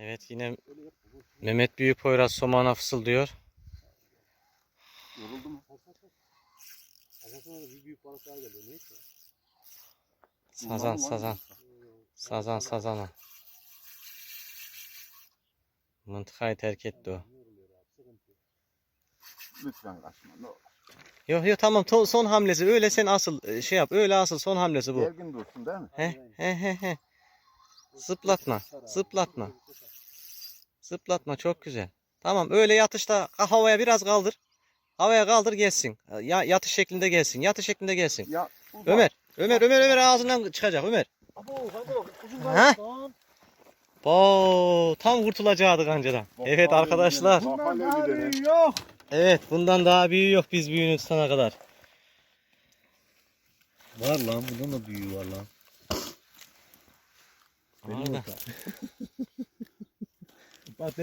Evet, yine Mehmet Büyükpoyraz somağına fısıldıyor. Yoruldu mu? Bir büyük balık daha geliyor. Neyse. Sazan. Mıntıkayı terk etti o. Lütfen kaçma. Ne olur. Yok tamam, son hamlesi öyle, sen asıl şey yap, öyle asıl son hamlesi bu. Gergin dursun değil mi? He. Zıplatma çok güzel. Tamam, öyle yatışta havaya biraz kaldır. Havaya kaldır gelsin. Yatış şeklinde gelsin. Ya, Ömer ağzından çıkacak Ömer. Abo uzun Ha? lan. Tam kurtulacaktı kancadan. Evet arkadaşlar. Bundan daha büyüğü yok. Evet, bundan daha büyüğü yok biz büyüğünü tutana kadar. Var lan, bundan da büyüğü var lan. Orada. Bak